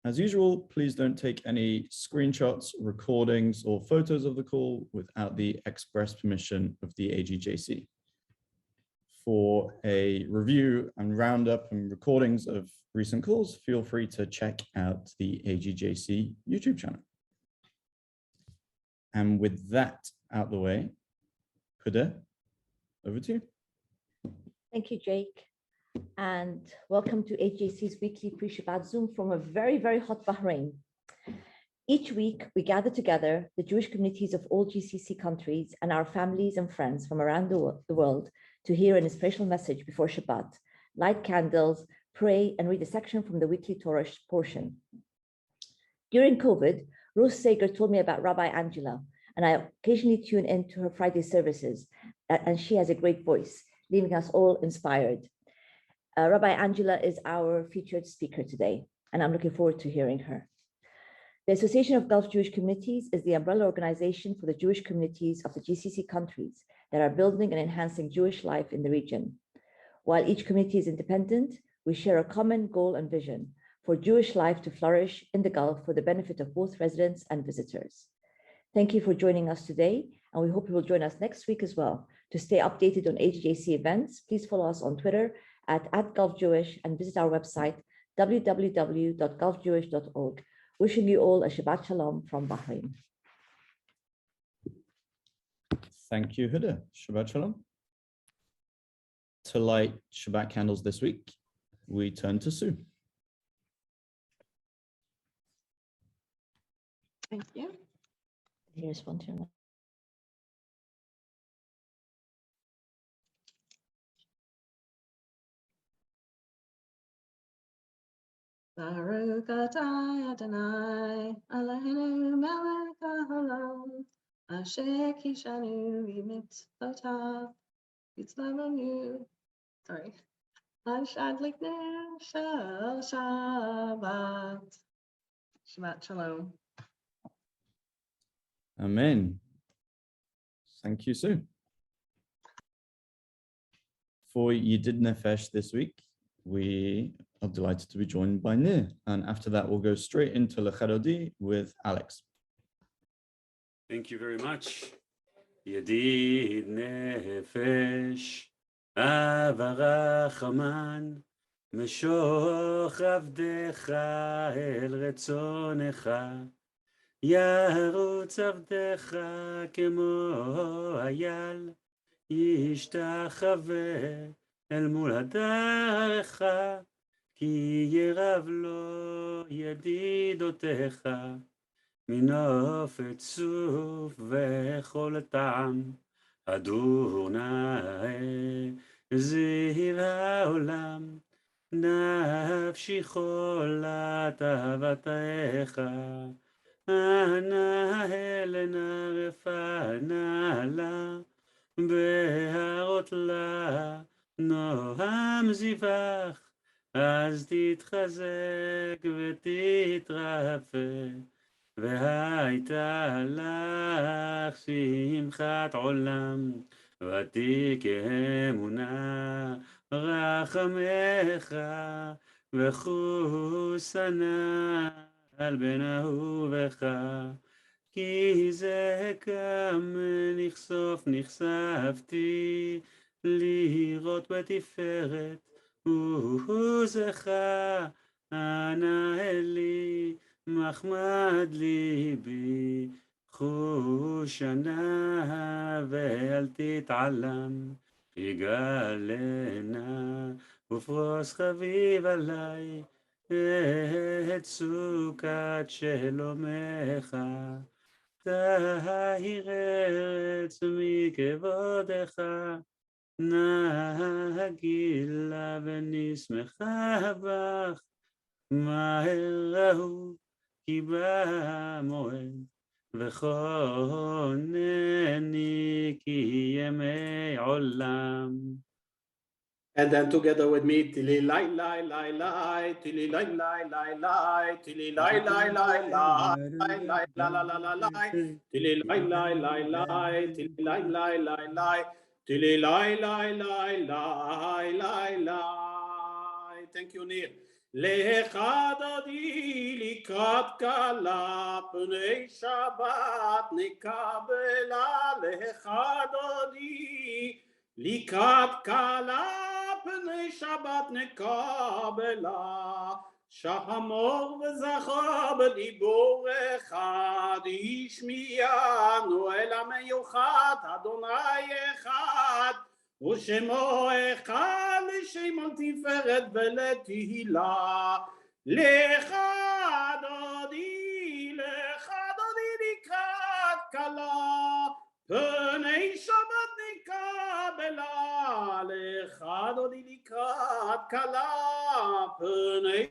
As usual, please don't take any screenshots, recordings, or photos of the call without the express permission of the AGJC. For a review and roundup and recordings of recent calls, feel free to check out the AGJC YouTube channel. And with that out the way, Huda, over to you. Thank you, Jake. And welcome to AGJC's weekly pre-Shabbat Zoom from a very, very hot Bahrain. Each week, we gather together the Jewish communities of all GCC countries and our families and friends from around the world to hear an inspirational message before Shabbat, light candles, pray, and read a section from the weekly Torah portion. During COVID, Rose Sager told me about Rabbi Angela, and I occasionally tune in to her Friday services, and she has a great voice, leaving us all inspired. Rabbi Angela is our featured speaker today, and I'm looking forward to hearing her. The Association of Gulf Jewish Communities is the umbrella organization for the Jewish communities of the GCC countries that are building and enhancing Jewish life in the region. While each community is independent, we share a common goal and vision for Jewish life to flourish in the Gulf for the benefit of both residents and visitors. Thank you for joining us today, and we hope you will join us next week as well. To stay updated on AGJC events, please follow us on Twitter at @GulfJewish and visit our website, www.gulfjewish.org. Wishing you all a Shabbat Shalom from Bahrain. Thank you, Huda. Shabbat Shalom. To light Shabbat candles this week, we turn to Sue. Thank you. Did you respond to your Baruch atah Adonai, Eloheinu melech haolam, asher kishanu b'mitzvotav, yitzlavanu. Sorry. Shadlik ner shel Shabbat. Shabbat Shalom. Amen. Thank you, Sue. For Yedid Nefesh this week, we are delighted to be joined by Nir. And after that, we'll go straight into Lechadodi with Alex. Thank you very much. Yedid Nefesh, Avarachaman, Meshoch Avdecha El Retzonecha, Yarutz Avdecha Kemo Hayal, Yishtachave El Muladarecha, Ki Yerav Lo Yedidotecha, Minofet Suf Vechol Ta'am, Adur Nae Ziv HaOlam, Nafshi Cholat Avatecha, Ana Helena Refana La, Beharot La, Noam Zivach, Az Titchazek V'Titrafe, V'Hayta Lach Simchat Olam, V'Tikeh Emunah Rachamecha, V'Chusana Al Ben Ahuvecha, Ki Ze Kam Nichsof Nichsafti, Lirot B'Tiferet Uzecha, Ana Eli Mahmad Libi, Chushana Ve'al Tit'alam, Yigalena Ufros Chaviv Alai, Et Sukat Shelomecha, Tahir Eretz Mikevodecha, Nahagila V'Nismecha Bach, Ma'erahu Ki ba Moed, V'choneni Ki Yemei Olam. And then together with me, Tili lai lai lai lai, Tili lai lai lai lai, Tili lai lai lai lai, lai la la la la lai, Tili lai lai lai lai, Tili lai lai lai lai, Tili lai lai lai lai lai lai. Thank you, Nir. לך דודי לקראת כלה, פני שבת נקבלה. לך דודי לקראת כלה, פני שבת נקבלה. שמור וזכור בדיבור אחד, השמיענו אל המיוחד, אדוני אחד, ושמו אחד, לשם תפארת ולתהילה. לך דודי לקראת כלה, פני שבת נקבלה. לך דודי לקראת כלה, פני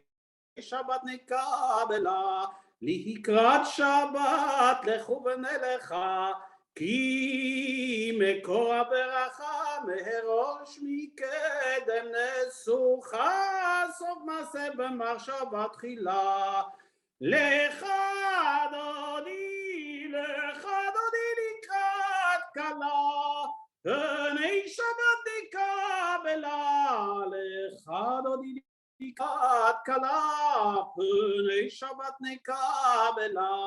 שבת נקבלה. לקראת שבת לכו ונלכה, כי מקור הברכה מהראש מקדם נסוכה, סוף מעשה במחשבה תחילה. לך דודי לקראת כלה, פני שבת נקבלה. לך דודי לקראת כלה, פני שבת נקבלה.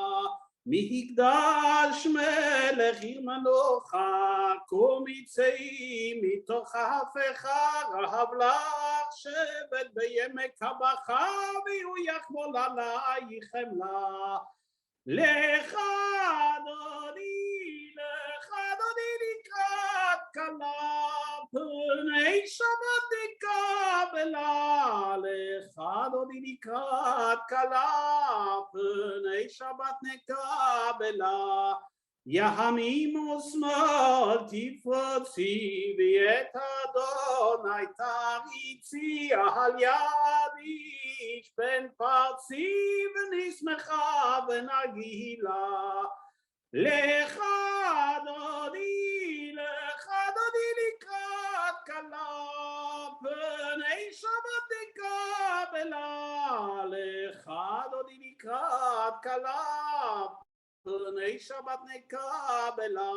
מקדש מלך עיר מנוחה, קום יצאי מתוך ההפכה, רהב לך שבת בימי קבחה, והוא יחמול עלייך חמלה. לך דודי לקראת כלה, פני שבת נקבלה. לך דודי לקראת כלה, פני שבת נקבלה. ימין ושמאל תפרוצי, ואת אדוני תריצי, על יד איש פן פרצי, ונשמחה ונגילה. לך דודי לקראת כלה, פני שבת נקבלה. לך דודי לקראת כלה, פני שבת נקבלה.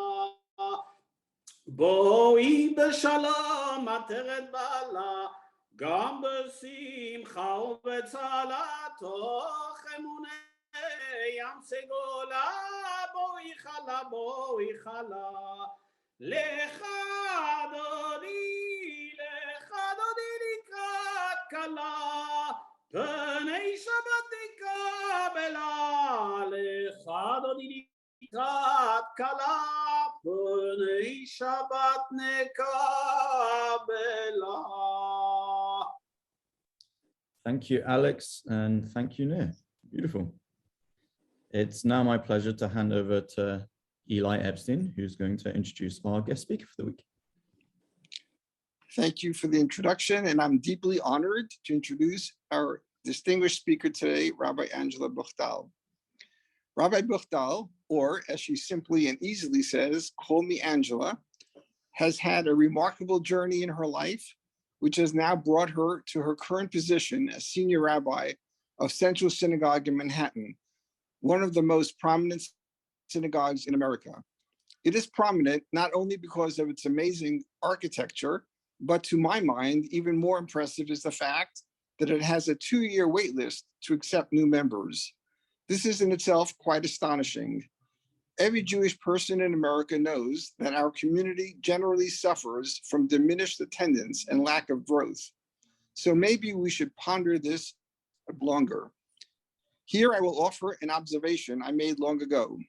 בואי בשלום עטרת בעלה, גם בשמחה ובצלה, תוך אמוני ים סגולה. בואי חלה. לך דודי לקראת כלה, פני שבת נקבלה. לך דודי לקראת כלה, פני שבת נקבלה. Thank you, Alex, and thank you, Nir. Beautiful. It's now my pleasure to hand over to Eli Epstein, who's going to introduce our guest speaker for the week. Thank you for the introduction, and I'm deeply honored to introduce our distinguished speaker today, Rabbi Angela Buchdahl. Rabbi Buchdahl, or as she simply and easily says, call me Angela, has had a remarkable journey in her life, which has now brought her to her current position as senior rabbi of Central Synagogue in Manhattan, one of the most prominent synagogues in America. It is prominent not only because of its amazing architecture, but to my mind, even more impressive is the fact that it has a 2-year wait list to accept new members. This is in itself quite astonishing. Every Jewish person in America knows that our community generally suffers from diminished attendance and lack of growth. So maybe we should ponder this longer. Here I will offer an observation I made long ago.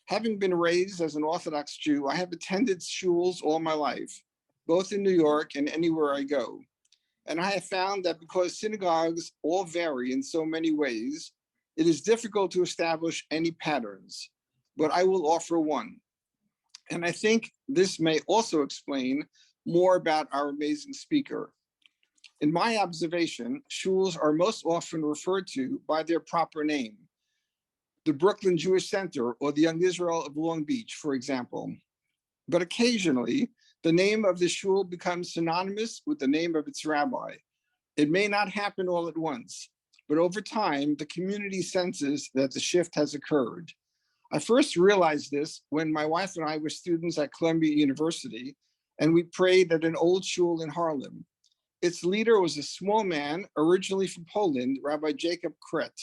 Having been raised as an Orthodox Jew, I have attended shuls all my life, both in New York and anywhere I go. And I have found that because synagogues all vary in so many ways, it is difficult to establish any patterns, but I will offer one. And I think this may also explain more about our amazing speaker. In my observation, shuls are most often referred to by their proper name, the Brooklyn Jewish Center or the Young Israel of Long Beach, for example. But occasionally, the name of the shul becomes synonymous with the name of its rabbi. It may not happen all at once, but over time, the community senses that the shift has occurred. I first realized this when my wife and I were students at Columbia University, and we prayed at an old shul in Harlem. Its leader was a small man, originally from Poland, Rabbi Jacob Kret.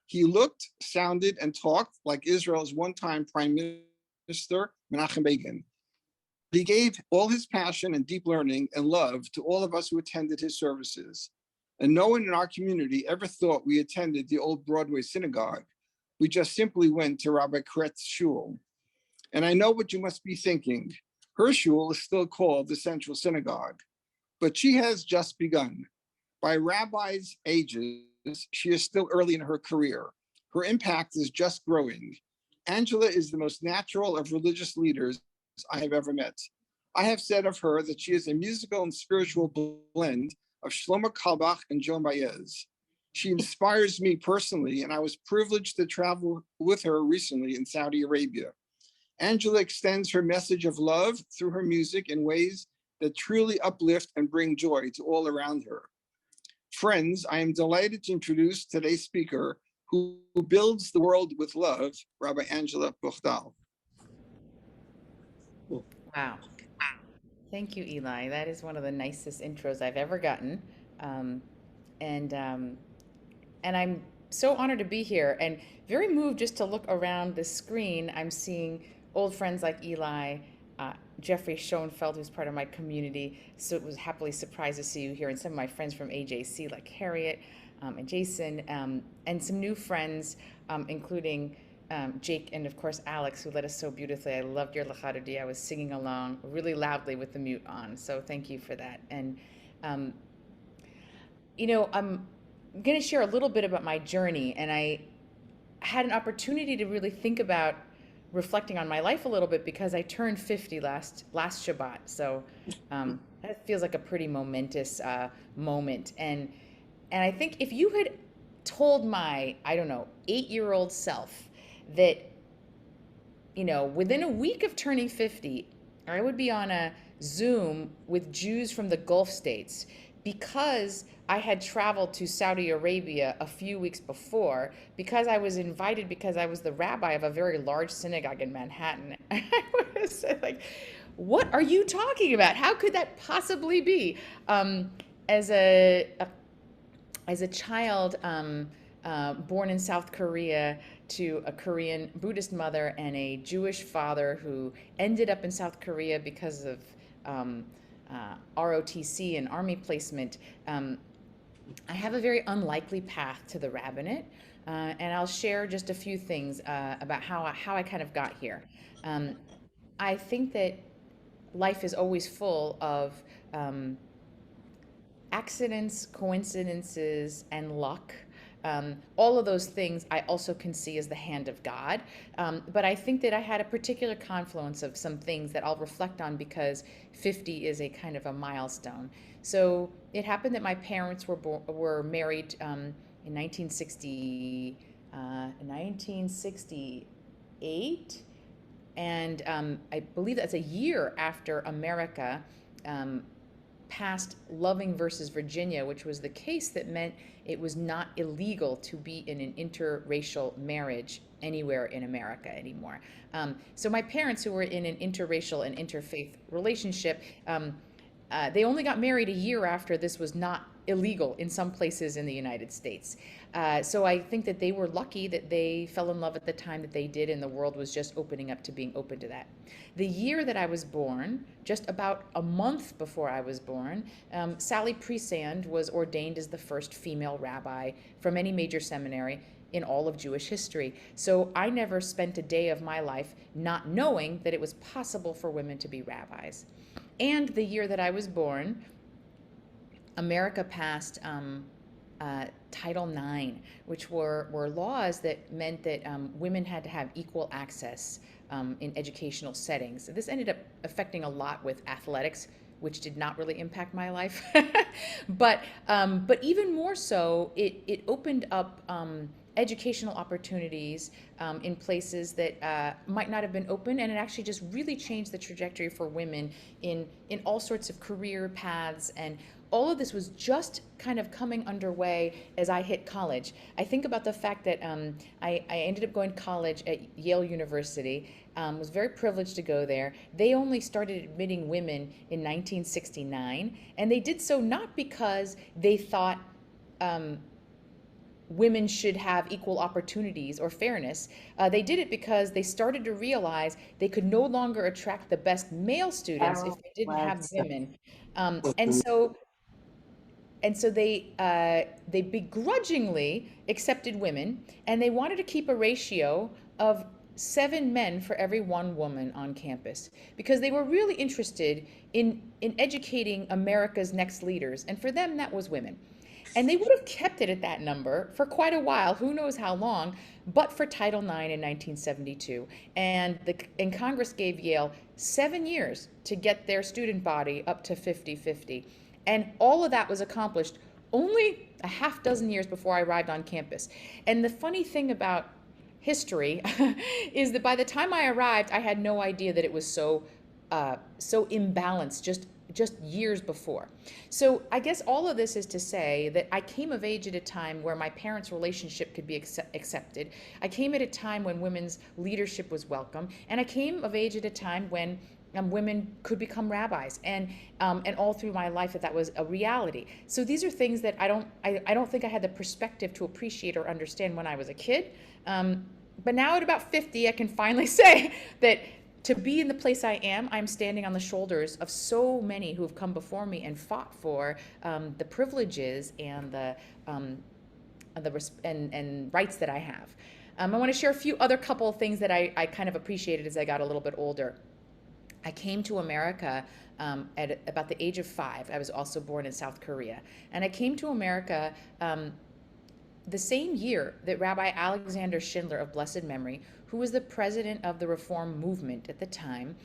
He looked, sounded, and talked like Israel's one-time Prime Minister, Menachem Begin. He gave all his passion and deep learning and love to all of us who attended his services. And no one in our community ever thought we attended the old Broadway synagogue. We just simply went to Rabbi Kret's shul. And I know what you must be thinking. Her shul is still called the Central Synagogue, but she has just begun. By Rabbi's ages, she is still early in her career. Her impact is just growing. Angela is the most natural of religious leaders I have ever met. I have said of her that she is a musical and spiritual blend of Shlomo Kalbach and Joan Baez. She inspires me personally, and I was privileged to travel with her recently in Saudi Arabia. Angela extends her message of love through her music in ways that truly uplift and bring joy to all around her. Friends, I am delighted to introduce today's speaker who builds the world with love, Rabbi Angela Buchdahl. Wow. Thank you, Eli. That is one of the nicest intros I've ever gotten. And I'm so honored to be here and very moved just to look around the screen. I'm seeing old friends like Eli, Jeffrey Schoenfeld, who's part of my community. So it was happily surprised to see you here, and some of my friends from AGJC like Harriet and Jason, and some new friends, including Jake and of course Alex, who led us so beautifully. I loved your Lachadodi. I was singing along really loudly with the mute on, so thank you for that. And you know, I'm going to share a little bit about my journey, and I had an opportunity to really think about reflecting on my life a little bit because I turned 50 last Shabbat. So that feels like a pretty momentous moment. And I think if you had told my, I don't know, 8-year-old self that, you know, within a week of turning 50, I would be on a Zoom with Jews from the Gulf states because I had traveled to Saudi Arabia a few weeks before, because I was invited, because I was the rabbi of a very large synagogue in Manhattan. I was like, what are you talking about? How could that possibly be? As a child born in South Korea to a Korean Buddhist mother and a Jewish father who ended up in South Korea because of ROTC and army placement, I have a very unlikely path to the rabbinate, and I'll share just a few things about how I kind of got here. I think that life is always full of accidents, coincidences, and luck. All of those things I also can see as the hand of God. But I think that I had a particular confluence of some things that I'll reflect on because 50 is a kind of a milestone. So it happened that my parents were married in 1968. And I believe that's a year after America passed Loving versus Virginia, which was the case that meant it was not illegal to be in an interracial marriage anywhere in America anymore. So my parents, who were in an interracial and interfaith relationship, they only got married a year after this was not illegal in some places in the United States. So I think that they were lucky that they fell in love at the time that they did, and the world was just opening up to being open to that. The year that I was born, just about a month before I was born, Sally Presand was ordained as the first female rabbi from any major seminary in all of Jewish history. So I never spent a day of my life not knowing that it was possible for women to be rabbis. And the year that I was born, America passed Title IX, which were laws that meant that women had to have equal access in educational settings. This ended up affecting a lot with athletics, which did not really impact my life. But even more so, it opened up educational opportunities in places that might not have been open, and it actually just really changed the trajectory for women in all sorts of career paths. And all of this was just kind of coming underway as I hit college. I think about the fact that I ended up going to college at Yale University, was very privileged to go there. They only started admitting women in 1969, and they did so not because they thought women should have equal opportunities or fairness. They did it because they started to realize they could no longer attract the best male students if they didn't have women. And so they begrudgingly accepted women, and they wanted to keep a ratio of 7 men for every 1 woman on campus, because they were really interested in educating America's next leaders. And for them, that was women. And they would have kept it at that number for quite a while, who knows how long, but for Title IX in 1972. And Congress gave Yale 7 years to get their student body up to 50-50. And all of that was accomplished only a half dozen years before I arrived on campus. And the funny thing about history is that by the time I arrived, I had no idea that it was so imbalanced just years before. So I guess all of this is to say that I came of age at a time where my parents' relationship could be accepted. I came at a time when women's leadership was welcome, and I came of age at a time when women could become rabbis, and all through my life that was a reality. So these are things that I don't think I had the perspective to appreciate or understand when I was a kid. But now at about 50, I can finally say that to be in the place I am, I'm standing on the shoulders of so many who have come before me and fought for the privileges and the rights that I have. I want to share a few other couple of things that I kind of appreciated as I got a little bit older. I came to America at about the age of 5. I was also born in South Korea. And I came to America the same year that Rabbi Alexander Schindler of blessed memory, who was the president of the Reform movement at the time,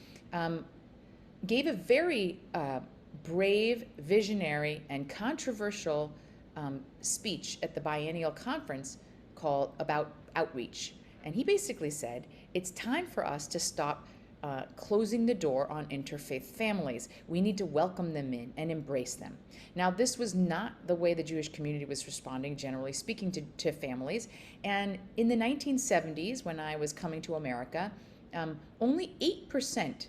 gave a very brave, visionary, and controversial speech at the biennial conference called about outreach. And he basically said, it's time for us to stop closing the door on interfaith families. We need to welcome them in and embrace them. Now, this was not the way the Jewish community was responding, generally speaking, to families. And in the 1970s, when I was coming to America, only 8%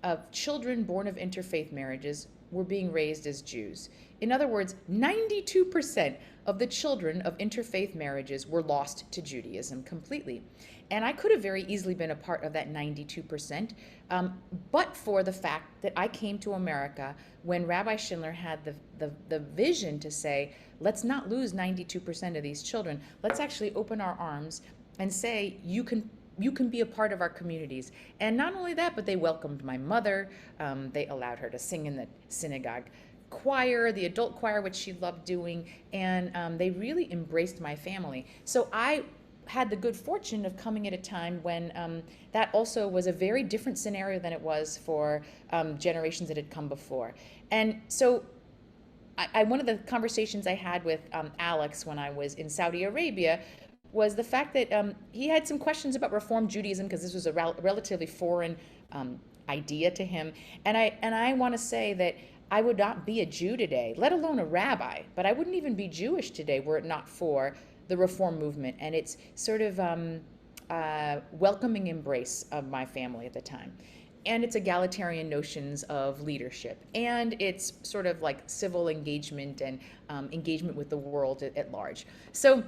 of children born of interfaith marriages were being raised as Jews. In other words, 92% of the children of interfaith marriages were lost to Judaism completely. And I could have very easily been a part of that 92%, but for the fact that I came to America when Rabbi Schindler had the vision to say, let's not lose 92% of these children. Let's actually open our arms and say, you can be a part of our communities. And not only that, but they welcomed my mother. They allowed her to sing in the synagogue choir, the adult choir, which she loved doing, and they really embraced my family. So I had the good fortune of coming at a time when that also was a very different scenario than it was for generations that had come before. And so one of the conversations I had with Alex when I was in Saudi Arabia was the fact that he had some questions about Reform Judaism, because this was a relatively foreign idea to him. And I want to say that I would not be a Jew today, let alone a rabbi, but I wouldn't even be Jewish today were it not for the Reform movement and its sort of welcoming embrace of my family at the time. And its egalitarian notions of leadership, and its sort of like civil engagement and engagement with the world at large. So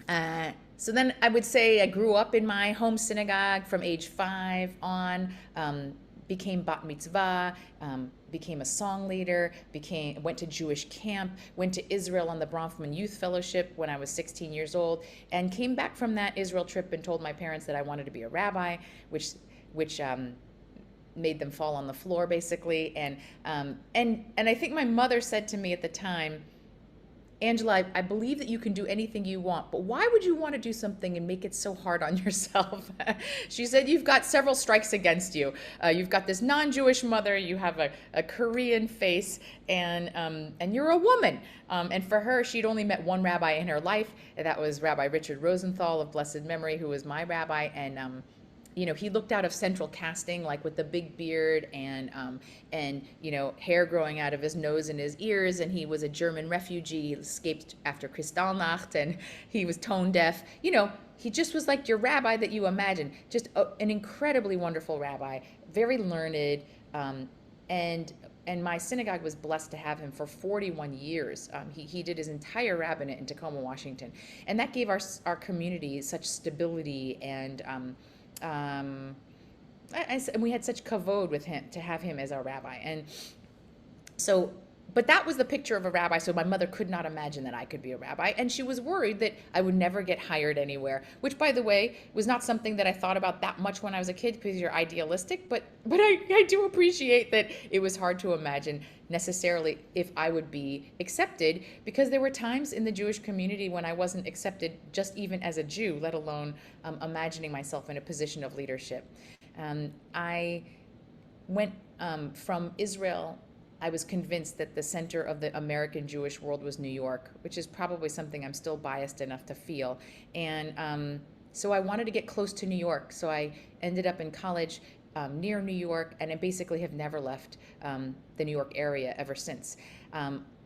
then I would say I grew up in my home synagogue from age 5 on, became bat mitzvah, became a song leader, went to Jewish camp, went to Israel on the Bronfman Youth Fellowship when I was 16 years old, and came back from that Israel trip and told my parents that I wanted to be a rabbi, which made them fall on the floor basically. And I think my mother said to me at the time, Angela, I believe that you can do anything you want, but why would you want to do something and make it so hard on yourself? She said, you've got several strikes against you. You've got this non-Jewish mother, you have a Korean face, and you're a woman. And for her, she'd only met one rabbi in her life, and that was Rabbi Richard Rosenthal of blessed memory, who was my rabbi, and you know, he looked out of central casting, like with the big beard and you know, hair growing out of his nose and his ears. And he was a German refugee, he escaped after Kristallnacht, and he was tone deaf. You know, he just was like your rabbi that you imagine. Just an incredibly wonderful rabbi, very learned, and my synagogue was blessed to have him for 41 years. He did his entire rabbinate in Tacoma, Washington, and that gave our community such stability and we had such kavod with him to have him as our rabbi. And so, but that was the picture of a rabbi. So my mother could not imagine that I could be a rabbi. And she was worried that I would never get hired anywhere, which, by the way, was not something that I thought about that much when I was a kid, because you're idealistic. But I do appreciate that it was hard to imagine necessarily if I would be accepted, because there were times in the Jewish community when I wasn't accepted just even as a Jew, let alone imagining myself in a position of leadership. I went from Israel. I was convinced that the center of the American Jewish world was New York, which is probably something I'm still biased enough to feel. And so I wanted to get close to New York. So I ended up in college near New York, and I basically have never left the New York area ever since.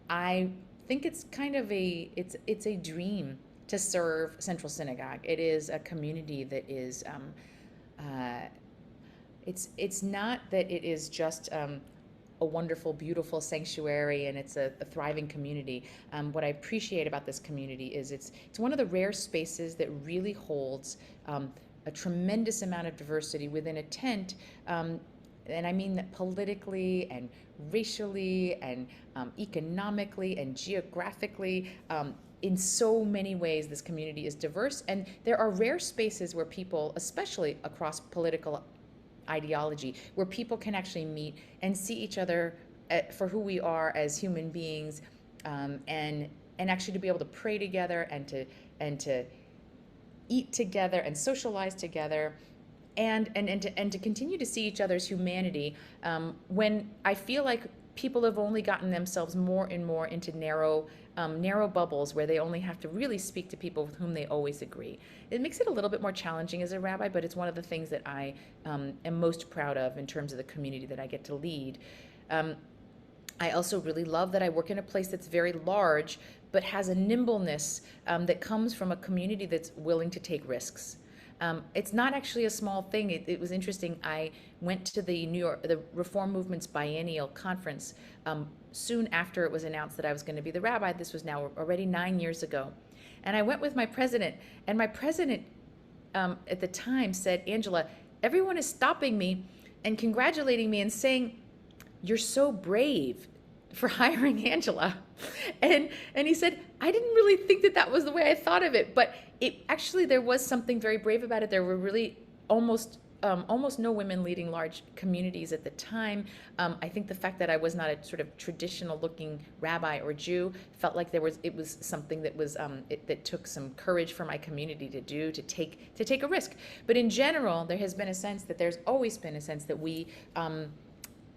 I think it's kind of it's a dream to serve Central Synagogue. It is a community that is, it's not that it is just a wonderful, beautiful sanctuary and it's a thriving community. What I appreciate about this community is it's one of the rare spaces that really holds a tremendous amount of diversity within a tent, and I mean that politically and racially and economically and geographically. In so many ways, this community is diverse, and there are rare spaces where people, especially across political ideology, where people can actually meet and see each other for who we are as human beings, and actually to be able to pray together and to eat together and socialize together, and to continue to see each other's humanity, when I feel like people have only gotten themselves more and more into narrow bubbles where they only have to really speak to people with whom they always agree. It makes it a little bit more challenging as a rabbi, but it's one of the things that I am most proud of in terms of the community that I get to lead. I also really love that I work in a place that's very large, but has a nimbleness that comes from a community that's willing to take risks. It's not actually a small thing. It was interesting. I went to the Reform Movement's biennial conference soon after it was announced that I was going to be the rabbi. This was now already 9 years ago. And I went with my president, and my president at the time said, Angela, everyone is stopping me and congratulating me and saying, you're so brave for hiring Angela. And he said, I didn't really think that was the way I thought of it, but it actually, there was something very brave about it. There were really almost no women leading large communities at the time. I think the fact that I was not a sort of traditional looking rabbi or Jew felt like it was something that was that took some courage for my community to do, to take a risk. But in general, there's always been a sense that we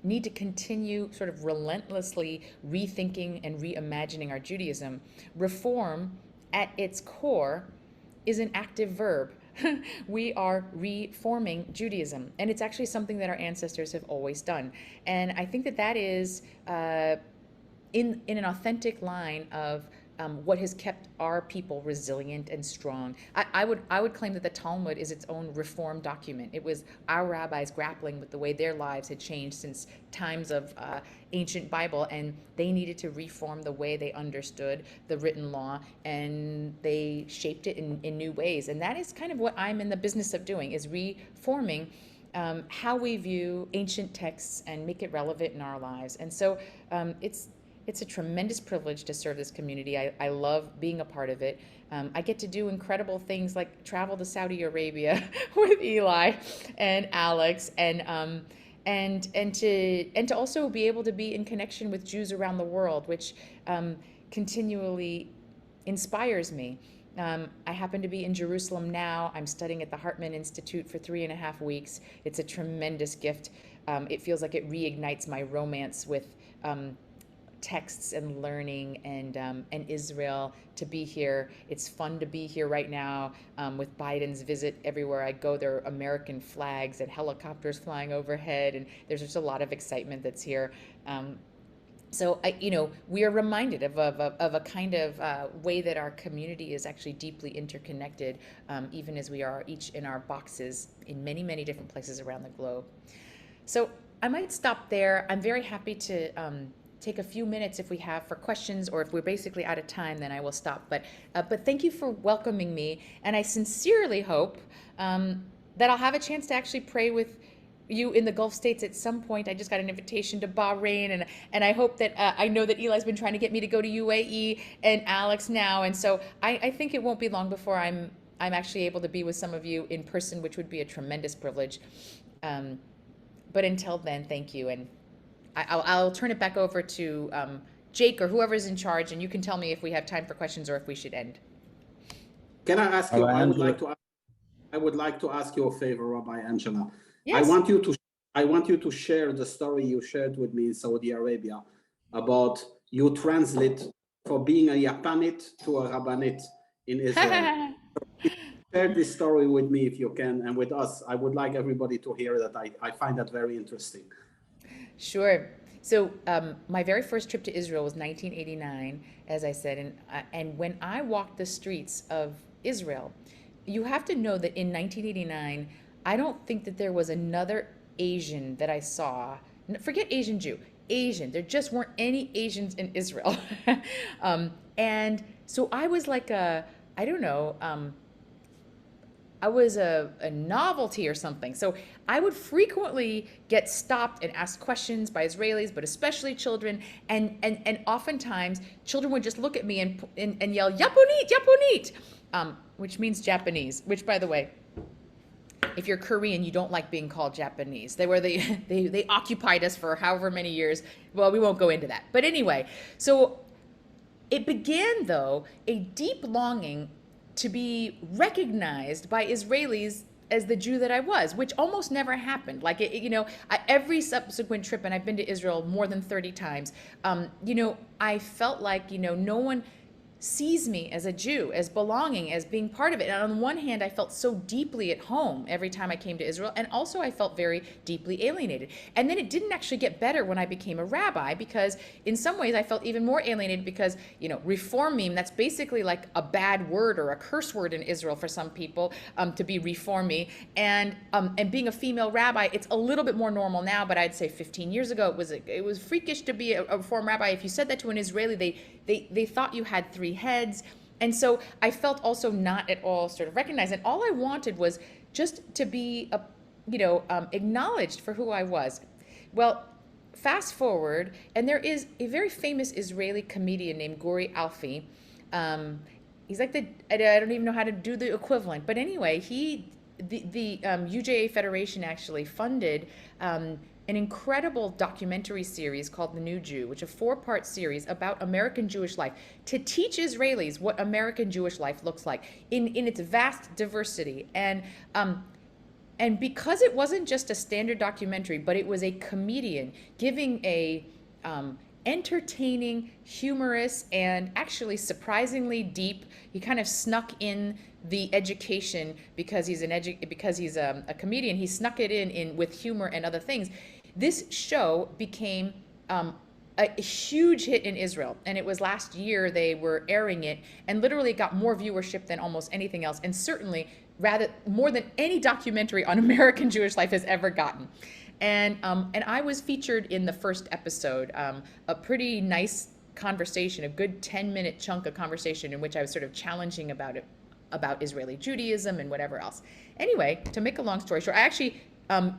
need to continue sort of relentlessly rethinking and reimagining our Judaism. Reform, at its core, is an active verb. We are reforming Judaism, and it's actually something that our ancestors have always done. And I think that is in an authentic line of what has kept our people resilient and strong. I would claim that the Talmud is its own reform document. It was our rabbis grappling with the way their lives had changed since times of ancient Bible, and they needed to reform the way they understood the written law, and they shaped it in new ways. And that is kind of what I'm in the business of doing, is reforming how we view ancient texts and make it relevant in our lives. And so it's a tremendous privilege to serve this community. I love being a part of it. I get to do incredible things like travel to Saudi Arabia with Eli and Alex, and to also be able to be in connection with Jews around the world, which continually inspires me. I happen to be in Jerusalem now. I'm studying at the Hartman Institute for 3.5 weeks. It's a tremendous gift. It feels like it reignites my romance with texts and learning and Israel to be here. It's fun to be here right now with Biden's visit. Everywhere I go, there are American flags and helicopters flying overhead, and there's just a lot of excitement that's here. So we are reminded of a kind of way that our community is actually deeply interconnected, even as we are each in our boxes in many, many different places around the globe. So I might stop there. I'm very happy to take a few minutes if we have for questions, or if we're basically out of time, then I will stop. But thank you for welcoming me, and I sincerely hope that I'll have a chance to actually pray with you in the Gulf states at some point. I just got an invitation to Bahrain, and I hope that I know that Eli's been trying to get me to go to UAE, and Alex now, and so I think it won't be long before I'm actually able to be with some of you in person, which would be a tremendous privilege. But until then, thank you, and I'll turn it back over to Jake or whoever's in charge, and you can tell me if we have time for questions or if we should end. Can I ask you? Rabbi I would Angela. like to ask you a favor, Rabbi Angela. Yes. I want you to share the story you shared with me in Saudi Arabia about you translate for being a Yapanit to a Rabbanit in Israel. Share this story with me if you can, and with us. I would like everybody to hear that. I find that very interesting. Sure. So my very first trip to Israel was 1989, as I said, and when I walked the streets of Israel, you have to know that in 1989, I don't think that there was another Asian that I saw. Forget Asian Jew, Asian. There just weren't any Asians in Israel. And so I was like I was a novelty or something. So I would frequently get stopped and asked questions by Israelis, but especially children. And oftentimes children would just look at me and yell, Yaponit, Yaponit, which means Japanese, which, by the way, if you're Korean, you don't like being called Japanese. They occupied us for however many years. Well, we won't go into that. But anyway, so it began, though, a deep longing to be recognized by Israelis as the Jew that I was, which almost never happened. Like, every subsequent trip, and I've been to Israel more than 30 times, I felt like, no one sees me as a Jew, as belonging, as being part of it. And on one hand, I felt so deeply at home every time I came to Israel, and also I felt very deeply alienated. And then it didn't actually get better when I became a rabbi, because in some ways I felt even more alienated because, reformim, that's basically like a bad word or a curse word in Israel for some people, to be reformi. And being a female rabbi, it's a little bit more normal now, but I'd say 15 years ago, it was freakish to be a reform rabbi. If you said that to an Israeli, they thought you had 3 heads. And so I felt also not at all sort of recognized. And all I wanted was just to be, acknowledged for who I was. Well, fast forward, and there is a very famous Israeli comedian named Gori Alfi. He's like I don't even know how to do the equivalent. But anyway, the UJA Federation actually funded an incredible documentary series called The New Jew, which is a 4-part series about American Jewish life, to teach Israelis what American Jewish life looks like in its vast diversity. And because it wasn't just a standard documentary, but it was a comedian giving a entertaining, humorous, and actually surprisingly deep. He kind of snuck in the education because he's a comedian. He snuck it in with humor and other things. This show became a huge hit in Israel, and it was last year they were airing it, and literally got more viewership than almost anything else, and certainly rather more than any documentary on American Jewish life has ever gotten. And I was featured in the first episode, a pretty nice conversation, a good 10-minute chunk of conversation in which I was sort of challenging about Israeli Judaism and whatever else. Anyway, to make a long story short, I actually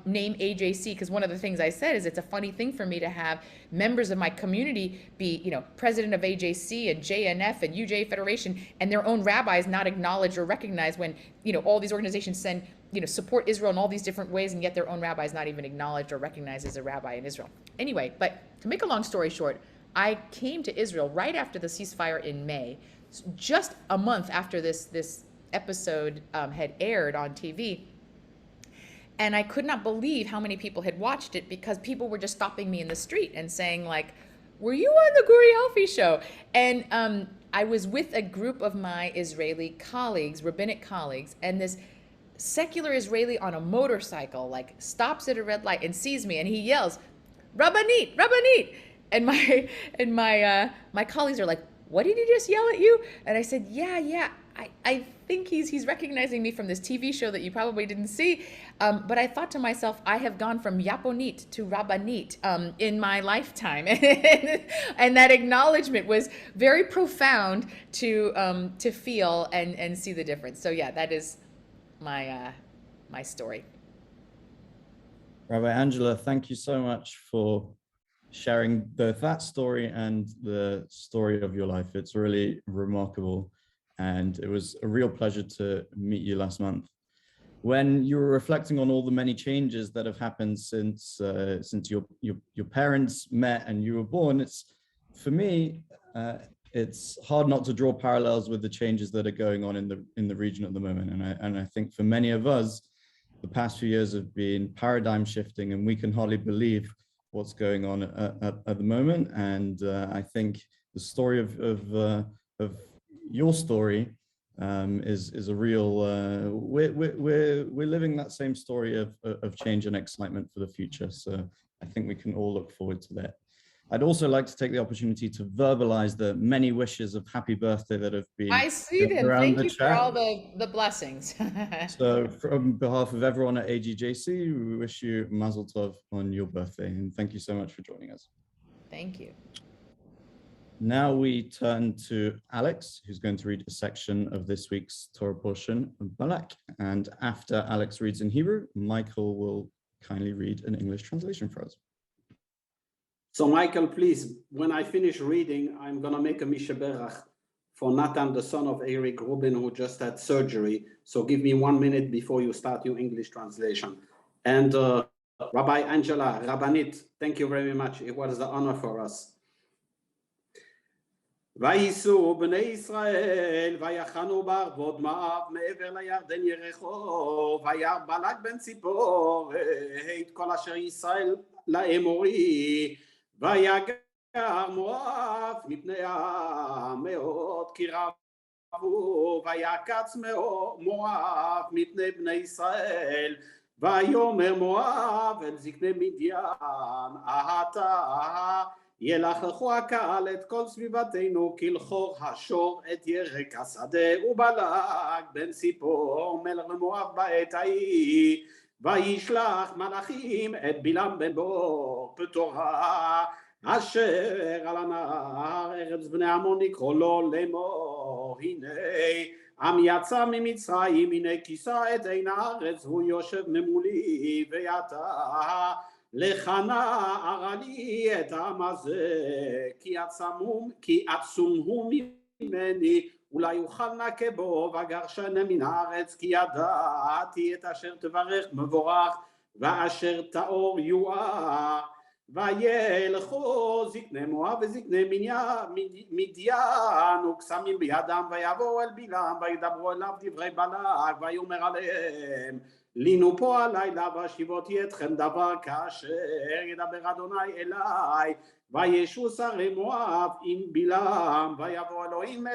name AGJC because one of the things I said is it's a funny thing for me to have members of my community be, president of AGJC and JNF and UJA Federation, and their own rabbis not acknowledged or recognized when, all these organizations send, support Israel in all these different ways, and yet their own rabbi is not even acknowledged or recognized as a rabbi in Israel. Anyway, but to make a long story short, I came to Israel right after the ceasefire in May, just a month after this episode had aired on TV. And I could not believe how many people had watched it, because people were just stopping me in the street and saying, like, were you on the Guri Alfie show? And I was with a group of my Israeli colleagues, rabbinic colleagues, and this secular Israeli on a motorcycle, like, stops at a red light and sees me, and he yells, Rabbanit, Rabbanit. And my colleagues are like, what did he just yell at you? And I said, yeah, I think he's recognizing me from this TV show that you probably didn't see. But I thought to myself, I have gone from Yaponit to Rabbanit in my lifetime. And that acknowledgement was very profound to feel and see the difference. So yeah, that is my story. Rabbi Angela, thank you so much for sharing both that story and the story of your life. It's really remarkable, and it was a real pleasure to meet you last month. When you were reflecting on all the many changes that have happened since your parents met and you were born, for me, it's hard not to draw parallels with the changes that are going on in the region at the moment. And I think for many of us, the past few years have been paradigm shifting, and we can hardly believe what's going on at the moment. And I think the story of your story is a real. We're living that same story of change and excitement for the future. So I think we can all look forward to that. I'd also like to take the opportunity to verbalize the many wishes of happy birthday that have been. I see them. Thank you for all the blessings. So from behalf of everyone at AGJC, we wish you Mazel Tov on your birthday, and thank you so much for joining us. Thank you. Now we turn to Alex, who's going to read a section of this week's Torah portion of Balak. And after Alex reads in Hebrew, Michael will kindly read an English translation for us. So Michael, please, when I finish reading, I'm going to make a Mishaberach for Nathan, the son of Eric Rubin, who just had surgery. So give me 1 minute before you start your English translation. And Rabbi Angela, Rabbanit, thank you very much. It was the honor for us. וייסעו בני ישראל ויחנו בערבות מואב מעבר לירדן יריחו וירא בלק בן ציפור את כל אשר ישראל לאמורי ויגר מואב מפני המאות כי רבו ויקץ מואב מפני בני ישראל ויאמר מואב אל זקני מדיין עתה ילחכו הקהל את כל סביבתנו כלכור השור את ירק השדה ובלק בן ציפור מלך למואב בעת ההיא וישלח מלאכים את בלעם בן בור פתורה אשר על הנהר ארץ בני עמון לקרוא לו לאמור הנה עם יצא ממצרים הנה כיסה את עין הארץ הוא יושב ממולי ועתה לך נערה לי את העם הזה כי עצום הוא ממני אולי יוכל נקה בו וגרשנה מן הארץ כי ידעתי את אשר תברך מבורך ואשר תאור יואר וילכו זקני מואב וזקני מדיין וקסמים בידם ויבואו אל בלעם וידברו אליו דברי בלק ויאמר עליהם לינו פה הלילה והשיבותי אתכם דבר כאשר ידבר אדוני אליי וישו שרי מואב עם בלעם ויבוא אלוהים אל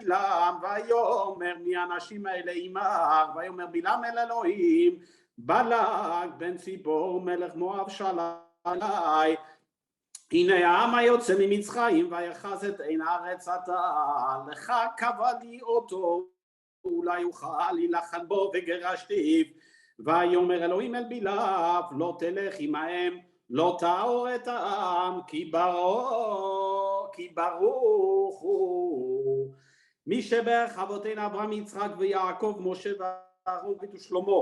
בלעם ויאמר מי האנשים האלה עמך ויאמר בלעם אל אלוהים בלק בן ציפור מלך מואב שלח עליי הנה העם היוצא ממצרים ויחז את עין הארץ עתה לך קבע לי אותו אולי יוכל להילחם בו וגירשתיו ויאמר אלוהים אל בלעם לא תלך עמהם לא תאור את העם כי ברוך הוא מי שברך אבותינו אברהם יצחק ויעקב משה ואהרון ושלמה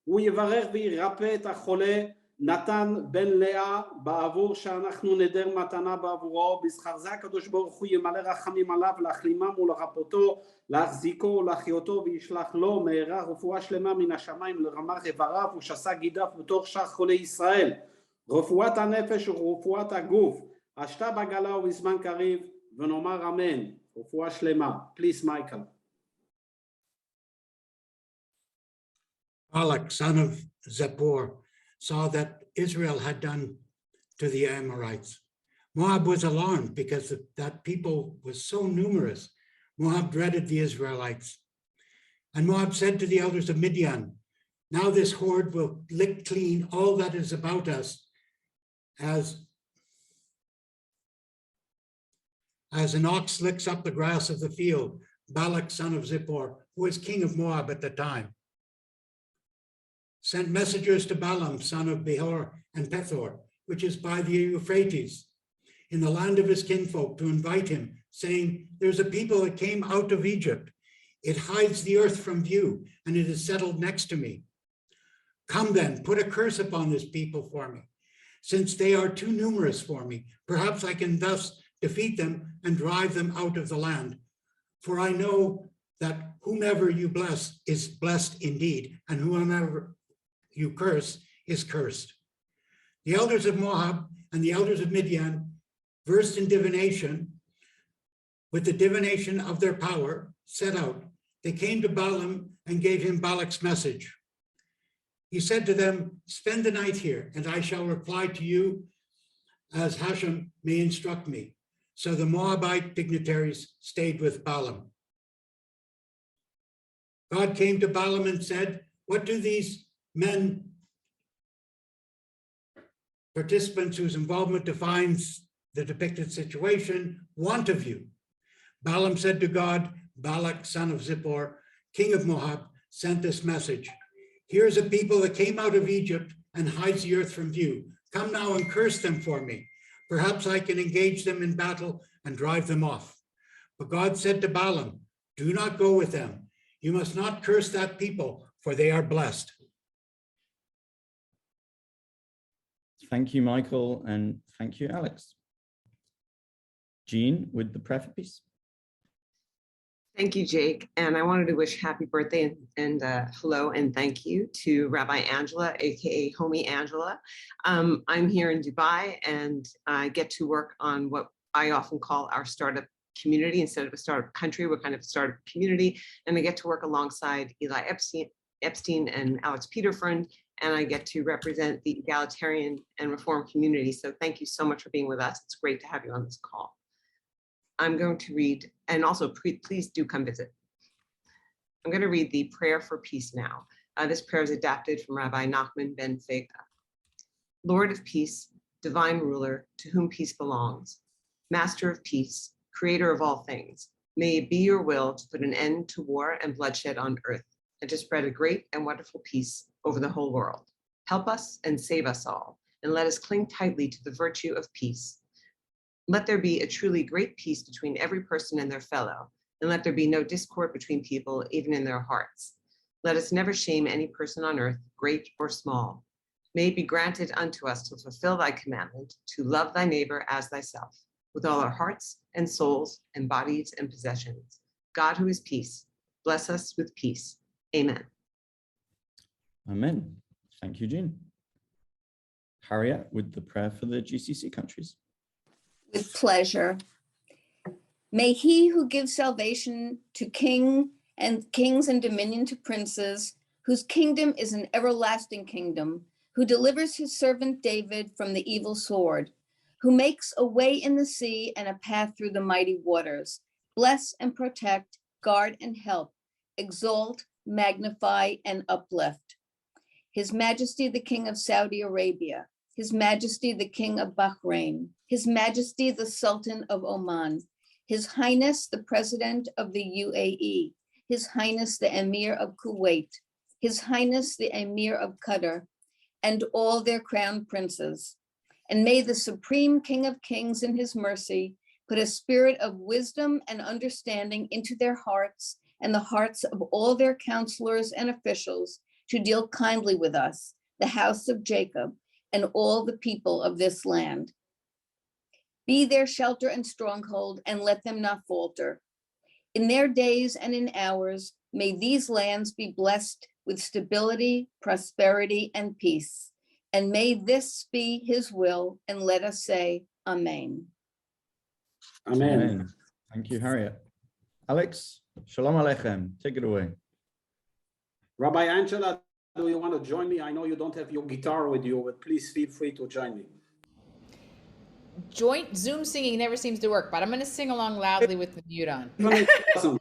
הוא יברך וירפא את החולה נתן בן לאה בעבור שאנחנו נדר מתנה בעבורו בשכר זה הקדוש ברוך הוא ימלא רחמים עליו להחלימם ולרפאותו להחזיקו ולהחיותו וישלח לו מהרה רפואה שלמה מן השמיים לרמ"ח איבריו ושסה גידיו בתוך שאר חולי ישראל רפואת הנפש ורפואת הגוף השתה בגלה ובזמן קריב, ונאמר אמן, רפואה שלמה. Please, Michael. Balak, son of Zippor, saw that Israel had done to the Amorites. Moab was alarmed because that people was so numerous. Moab dreaded the Israelites. And Moab said to the elders of Midian, now this horde will lick clean all that is about us as an ox licks up the grass of the field. Balak, son of Zippor, who was king of Moab at the time, sent messengers to Balaam, son of Beor and Pethor, which is by the Euphrates, in the land of his kinfolk, to invite him, saying, there's a people that came out of Egypt. It hides the earth from view, and it is settled next to me. Come then, put a curse upon this people for me, since they are too numerous for me. Perhaps I can thus defeat them and drive them out of the land. For I know that whomever you bless is blessed indeed, and whomever you curse is cursed. The elders of Moab and the elders of Midian, versed in divination, with the divination of their power, set out. They came to Balaam and gave him Balak's message. He said to them, spend the night here, and I shall reply to you as Hashem may instruct me. So the Moabite dignitaries stayed with Balaam. God came to Balaam and said, what do these men, participants whose involvement defines the depicted situation, want of you? Balaam said to God, Balak, son of Zippor, king of Moab, sent this message. Here's a people that came out of Egypt and hides the earth from view. Come now and curse them for me. Perhaps I can engage them in battle and drive them off. But God said to Balaam, do not go with them. You must not curse that people, for they are blessed. Thank you, Michael, and thank you, Alex. Jean with the prayer for peace. Thank you, Jake. And I wanted to wish happy birthday and hello and thank you to Rabbi Angela, aka Homie Angela. I'm here in Dubai and I get to work on what I often call our startup community. Instead of a startup country, we're kind of a startup community. And I get to work alongside Eli Epstein and Alex Peterfriend, and I get to represent the egalitarian and reform community. So thank you so much for being with us. It's great to have you on this call. I'm going to read, and also please do come visit. I'm going to read the prayer for peace now. This prayer is adapted from Rabbi Nachman ben Fega. Lord of peace, divine ruler, to whom peace belongs, master of peace, creator of all things, may it be your will to put an end to war and bloodshed on earth, and to spread a great and wonderful peace over the whole world. Help us and save us all, and let us cling tightly to the virtue of peace. Let there be a truly great peace between every person and their fellow, and let there be no discord between people, even in their hearts. Let us never shame any person on earth, great or small. May it be granted unto us to fulfill thy commandment, to love thy neighbor as thyself, with all our hearts and souls and bodies and possessions. God, who is peace, bless us with peace. Amen. Amen. Thank you, Jean. Harriet with the prayer for the GCC countries. With pleasure. May he who gives salvation to kings and dominion to princes, whose kingdom is an everlasting kingdom, who delivers his servant David from the evil sword, who makes a way in the sea and a path through the mighty waters, bless and protect, guard and help, exalt, magnify, and uplift. His Majesty, the King of Saudi Arabia, His Majesty, the King of Bahrain, His Majesty, the Sultan of Oman, His Highness, the President of the UAE, His Highness, the Emir of Kuwait, His Highness, the Emir of Qatar, and all their crown princes. And may the Supreme King of Kings in his mercy put a spirit of wisdom and understanding into their hearts and the hearts of all their counselors and officials to deal kindly with us, the house of Jacob, and all the people of this land. Be their shelter and stronghold, and let them not falter. In their days and in ours, may these lands be blessed with stability, prosperity, and peace. And may this be his will, and let us say, Amen. Amen. Thank you, Harriet. Alex, shalom aleichem. Take it away. Rabbi Angela, do you want to join me? I know you don't have your guitar with you, but please feel free to join me. Joint Zoom singing never seems to work, but I'm going to sing along loudly with the mute on. Awesome.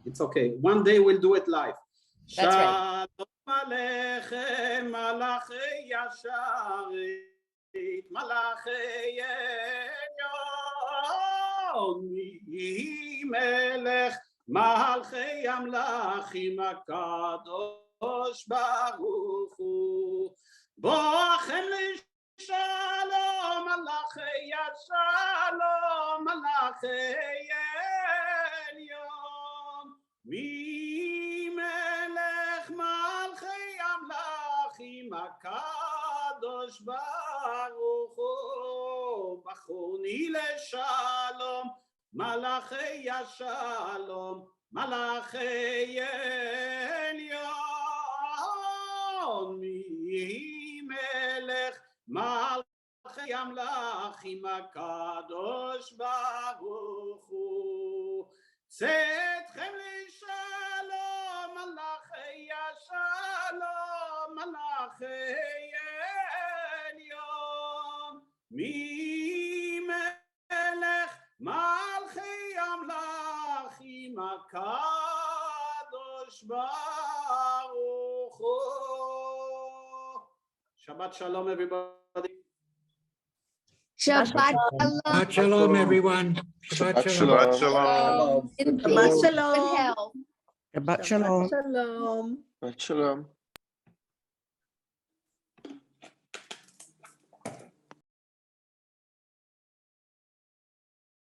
It's okay. One day we'll do it live. That's right. Shalom aleichem, malachei yasharit, malachei elyon, melech malchei amlachim hakadosh baruch hu. Boachem Shalom, malachei shalom, malachei elyon, mi melech malchei amlachim hakadosh baruch hu, bachoni leshalom, malachei shalom, malachei elyon, mi melech malchei amlachim hakadosh baruch hu. Tzedchem lishalom, malachei shalom, malachei elyon, mi melech malchei amlachim hakadosh baruch hu. Shabbat shalom, everybody. Shabbat Shabbat shalom, everyone. Shabbat shalom. shalom. Shabbat shalom. Health. Shabbat shalom. Shalom. Shabbat shalom.